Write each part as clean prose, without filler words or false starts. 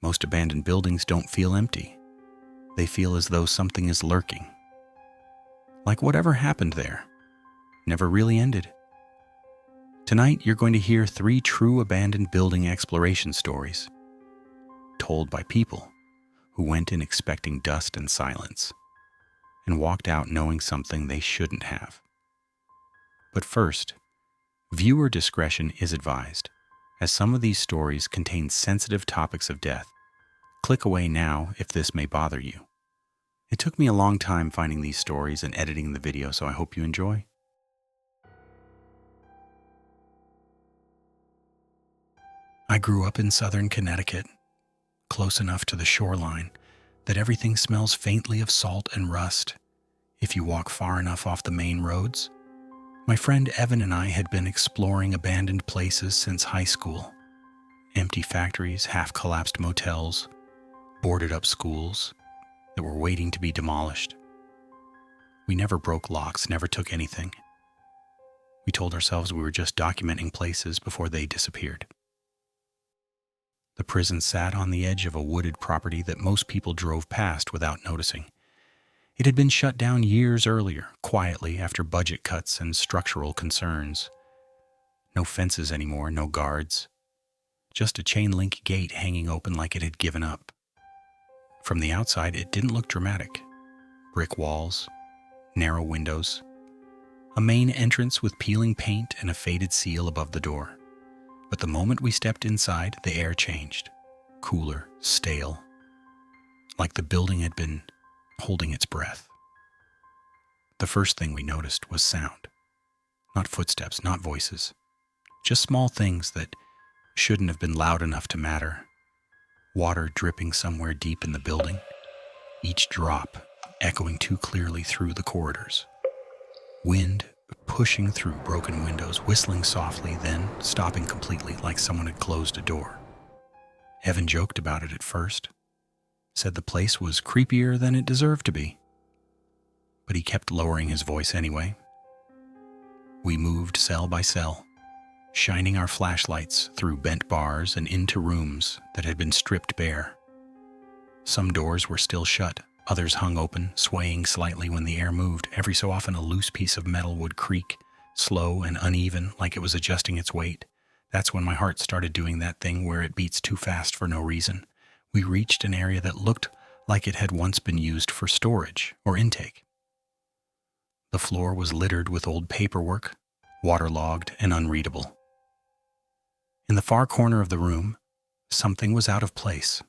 Most abandoned buildings don't feel empty. They feel as though something is lurking. Like whatever happened there never really ended. Tonight, you're going to hear 3 true abandoned building exploration stories, told by people who went in expecting dust and silence, and walked out knowing something they shouldn't have. But first, viewer discretion is advised, as some of these stories contain sensitive topics of death. Click away now if this may bother you. It took me a long time finding these stories and editing the video, so I hope you enjoy. I grew up in southern Connecticut, close enough to the shoreline that everything smells faintly of salt and rust if you walk far enough off the main roads. My friend Evan and I had been exploring abandoned places since high school. Empty factories, half-collapsed motels, boarded-up schools that were waiting to be demolished. We never broke locks, never took anything. We told ourselves we were just documenting places before they disappeared. The prison sat on the edge of a wooded property that most people drove past without noticing. It had been shut down years earlier, quietly after budget cuts and structural concerns. No fences anymore, no guards. Just a chain-link gate hanging open like it had given up. From the outside, it didn't look dramatic. Brick walls, narrow windows, a main entrance with peeling paint and a faded seal above the door. But the moment we stepped inside, the air changed. Cooler, stale, like the building had been holding its breath. The first thing we noticed was sound. Not footsteps, not voices. Just small things that shouldn't have been loud enough to matter. Water dripping somewhere deep in the building, each drop echoing too clearly through the corridors. Wind pushing through broken windows, whistling softly, then stopping completely like someone had closed a door. Evan joked about it at first, said the place was creepier than it deserved to be. But he kept lowering his voice anyway. We moved cell by cell, shining our flashlights through bent bars and into rooms that had been stripped bare. Some doors were still shut, others hung open, swaying slightly when the air moved. Every so often a loose piece of metal would creak, slow and uneven, like it was adjusting its weight. That's when my heart started doing that thing where it beats too fast for no reason. We reached an area that looked like it had once been used for storage or intake. The floor was littered with old paperwork, waterlogged and unreadable. In the far corner of the room, something was out of place.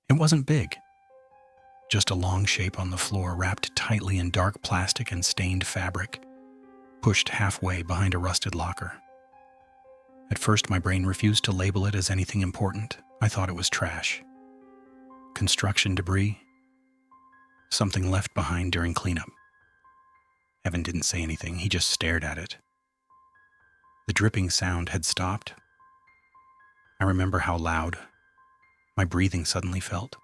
It wasn't big. Just a long shape on the floor wrapped tightly in dark plastic and stained fabric, pushed halfway behind a rusted locker. At first, my brain refused to label it as anything important. I thought it was trash. Construction debris. Something left behind during cleanup. Evan didn't say anything, he just stared at it. The dripping sound had stopped. I remember how loud my breathing suddenly felt.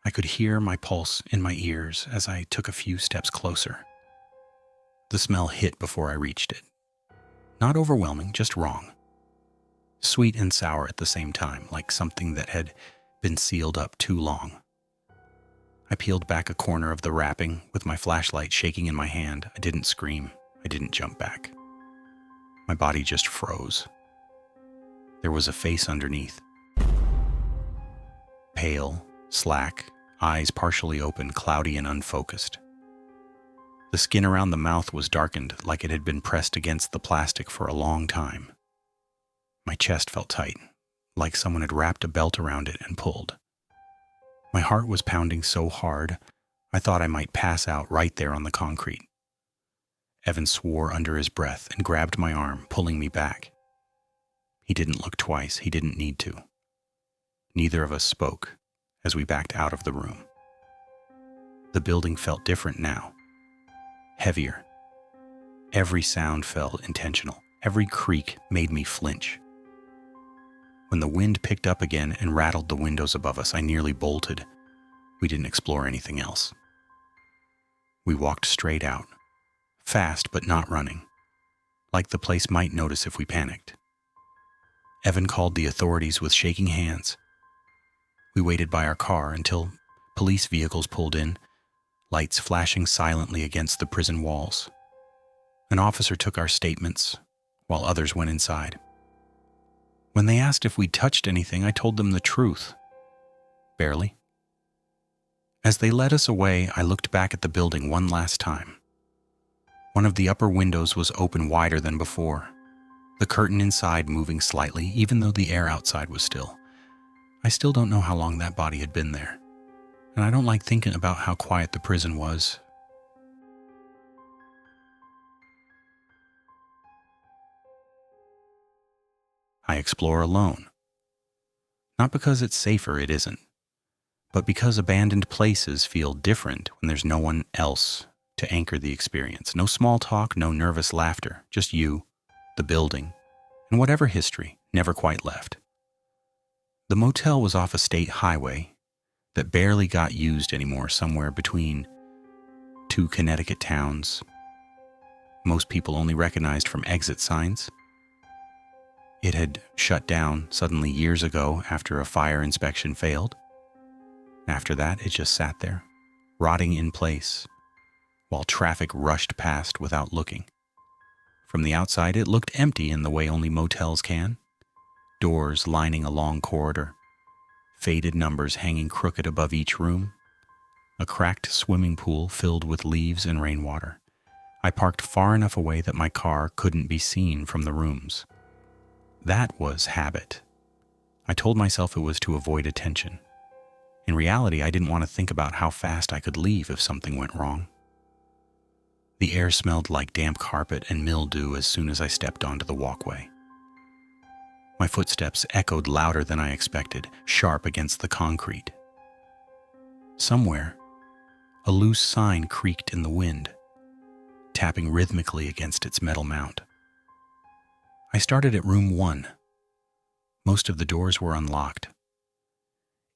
I could hear my pulse in my ears as I took a few steps closer. The smell hit before I reached it. Not overwhelming, just wrong. Sweet and sour at the same time, like something that had been sealed up too long. I peeled back a corner of the wrapping with my flashlight shaking in my hand. I didn't scream. I didn't jump back. My body just froze. There was a face underneath. Pale, slack, eyes partially open, cloudy and unfocused. The skin around the mouth was darkened, like it had been pressed against the plastic for a long time. My chest felt tight, like someone had wrapped a belt around it and pulled. My heart was pounding so hard, I thought I might pass out right there on the concrete. Evan swore under his breath and grabbed my arm, pulling me back. He didn't look twice, he didn't need to. Neither of us spoke as we backed out of the room. The building felt different now. Heavier. Every sound felt intentional. Every creak made me flinch. When the wind picked up again and rattled the windows above us, I nearly bolted. We didn't explore anything else. We walked straight out, fast but not running, like the place might notice if we panicked. Evan called the authorities with shaking hands. We waited by our car until police vehicles pulled in, lights flashing silently against the prison walls. An officer took our statements, while others went inside. When they asked if we'd touched anything, I told them the truth. Barely. As they led us away, I looked back at the building one last time. One of the upper windows was open wider than before, the curtain inside moving slightly, even though the air outside was still. I still don't know how long that body had been there, and I don't like thinking about how quiet the prison was. I explore alone. Not because it's safer, it isn't, but because abandoned places feel different when there's no one else to anchor the experience. No small talk, no nervous laughter, just you, the building, and whatever history never quite left. The motel was off a state highway that barely got used anymore, somewhere between two Connecticut towns. Most people only recognized from exit signs. It had shut down suddenly years ago after a fire inspection failed. After that, it just sat there, rotting in place, while traffic rushed past without looking. From the outside, it looked empty in the way only motels can. Doors lining a long corridor, faded numbers hanging crooked above each room, a cracked swimming pool filled with leaves and rainwater. I parked far enough away that my car couldn't be seen from the rooms. That was habit. I told myself it was to avoid attention. In reality, I didn't want to think about how fast I could leave if something went wrong. The air smelled like damp carpet and mildew as soon as I stepped onto the walkway. My footsteps echoed louder than I expected, sharp against the concrete. Somewhere, a loose sign creaked in the wind, tapping rhythmically against its metal mount. I started at room 1. Most of the doors were unlocked.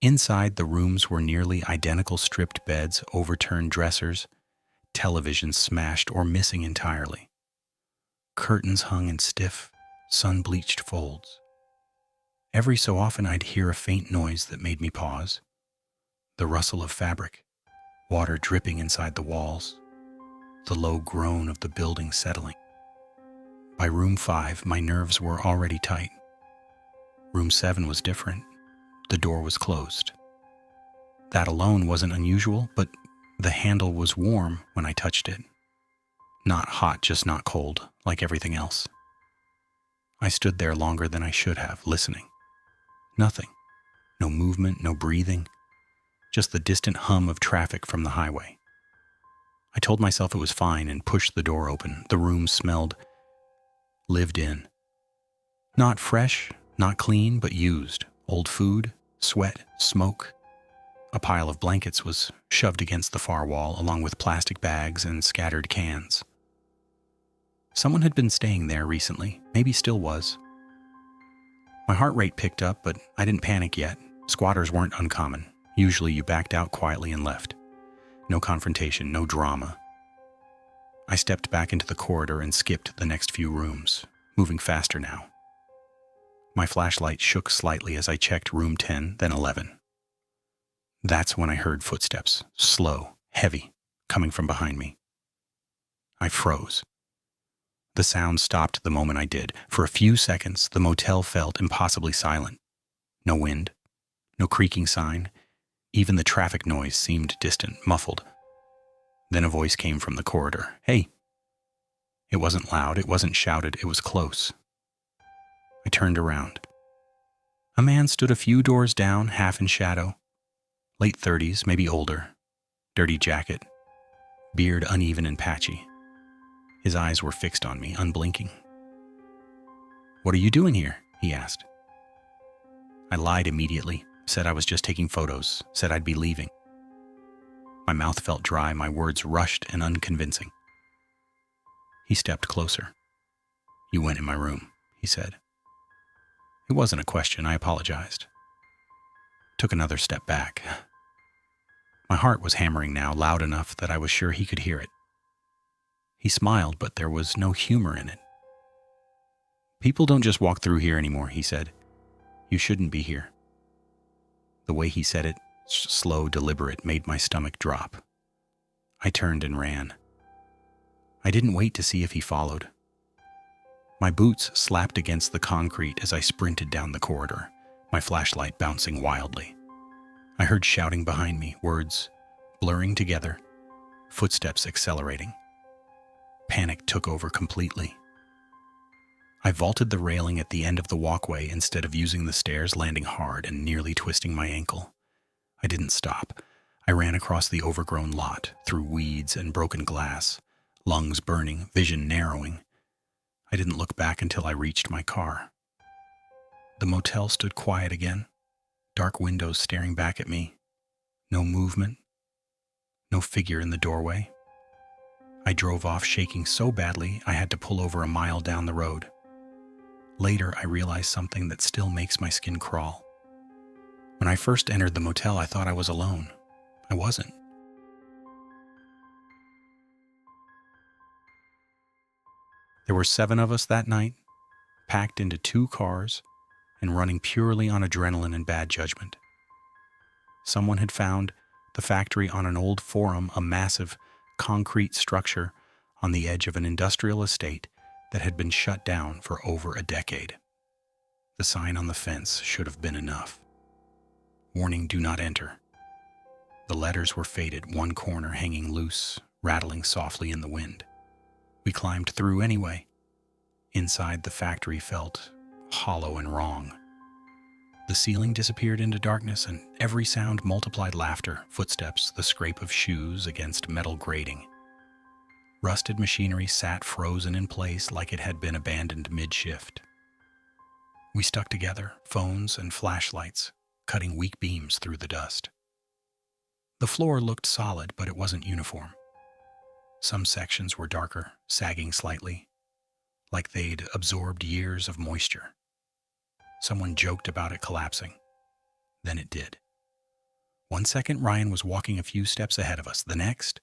Inside, the rooms were nearly identical stripped beds, overturned dressers, televisions smashed or missing entirely. Curtains hung in stiff, sun-bleached folds. Every so often I'd hear a faint noise that made me pause. The rustle of fabric, water dripping inside the walls, the low groan of the building settling. By room 5, my nerves were already tight. Room 7 was different. The door was closed. That alone wasn't unusual, but the handle was warm when I touched it. Not hot, just not cold, like everything else. I stood there longer than I should have, listening. Nothing. No movement, no breathing. Just the distant hum of traffic from the highway. I told myself it was fine and pushed the door open. The room smelled lived in. Not fresh, not clean, but used. Old food, sweat, smoke. A pile of blankets was shoved against the far wall, along with plastic bags and scattered cans. Someone had been staying there recently, maybe still was. My heart rate picked up, but I didn't panic yet. Squatters weren't uncommon. Usually you backed out quietly and left. No confrontation, no drama. I stepped back into the corridor and skipped the next few rooms, moving faster now. My flashlight shook slightly as I checked room 10, then 11. That's when I heard footsteps, slow, heavy, coming from behind me. I froze. The sound stopped the moment I did. For a few seconds, the motel felt impossibly silent. No wind, no creaking sign. Even the traffic noise seemed distant, muffled. Then a voice came from the corridor. "Hey." It wasn't loud, it wasn't shouted, it was close. I turned around. A man stood a few doors down, half in shadow. Late 30s, maybe older. Dirty jacket. Beard uneven and patchy. His eyes were fixed on me, unblinking. "What are you doing here?" he asked. I lied immediately, said I was just taking photos, said I'd be leaving. My mouth felt dry, my words rushed and unconvincing. He stepped closer. "You went in my room," he said. It wasn't a question, I apologized. Took another step back. My heart was hammering now, loud enough that I was sure he could hear it. He smiled, but there was no humor in it. "People don't just walk through here anymore," he said. "You shouldn't be here." The way he said it, slow, deliberate, made my stomach drop. I turned and ran. I didn't wait to see if he followed. My boots slapped against the concrete as I sprinted down the corridor, my flashlight bouncing wildly. I heard shouting behind me, words blurring together, footsteps accelerating. Panic took over completely. I vaulted the railing at the end of the walkway instead of using the stairs, landing hard and nearly twisting my ankle. I didn't stop. I ran across the overgrown lot, through weeds and broken glass, lungs burning, vision narrowing. I didn't look back until I reached my car. The motel stood quiet again, dark windows staring back at me. No movement, no figure in the doorway. I drove off shaking so badly I had to pull over a mile down the road. Later, I realized something that still makes my skin crawl. When I first entered the motel, I thought I was alone. I wasn't. There were 7 of us that night, packed into 2 cars and running purely on adrenaline and bad judgment. Someone had found the factory on an old forum, a massive concrete structure on the edge of an industrial estate that had been shut down for over a decade. The sign on the fence should have been enough. Warning, do not enter. The letters were faded, one corner hanging loose, rattling softly in the wind. We climbed through anyway. Inside, the factory felt hollow and wrong. The ceiling disappeared into darkness, and every sound multiplied: laughter, footsteps, the scrape of shoes against metal grating. Rusted machinery sat frozen in place like it had been abandoned mid-shift. We stuck together, phones and flashlights, cutting weak beams through the dust. The floor looked solid, but it wasn't uniform. Some sections were darker, sagging slightly, like they'd absorbed years of moisture. Someone joked about it collapsing. Then it did. One second, Ryan was walking a few steps ahead of us. The next,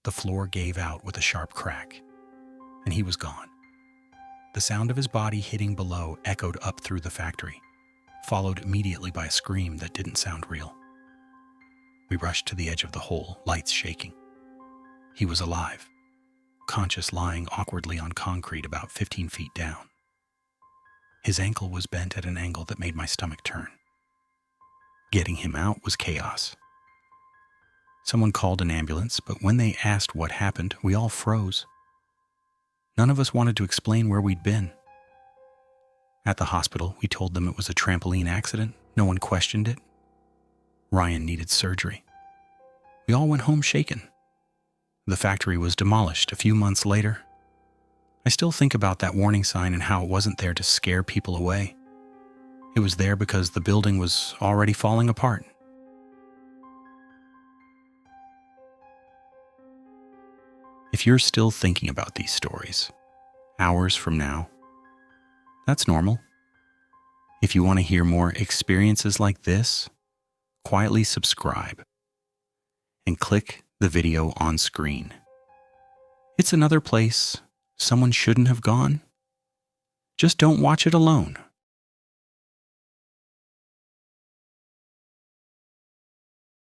the floor gave out with a sharp crack, and he was gone. The sound of his body hitting below echoed up through the factory, followed immediately by a scream that didn't sound real. We rushed to the edge of the hole, lights shaking. He was alive, conscious, lying awkwardly on concrete about 15 feet down. His ankle was bent at an angle that made my stomach turn. Getting him out was chaos. Someone called an ambulance, but when they asked what happened, we all froze. None of us wanted to explain where we'd been. At the hospital, we told them it was a trampoline accident. No one questioned it. Ryan needed surgery. We all went home shaken. The factory was demolished a few months later. I still think about that warning sign and how it wasn't there to scare people away. It was there because the building was already falling apart. If you're still thinking about these stories, hours from now, that's normal. If you want to hear more experiences like this, quietly subscribe and click the video on screen. It's another place someone shouldn't have gone. Just don't watch it alone.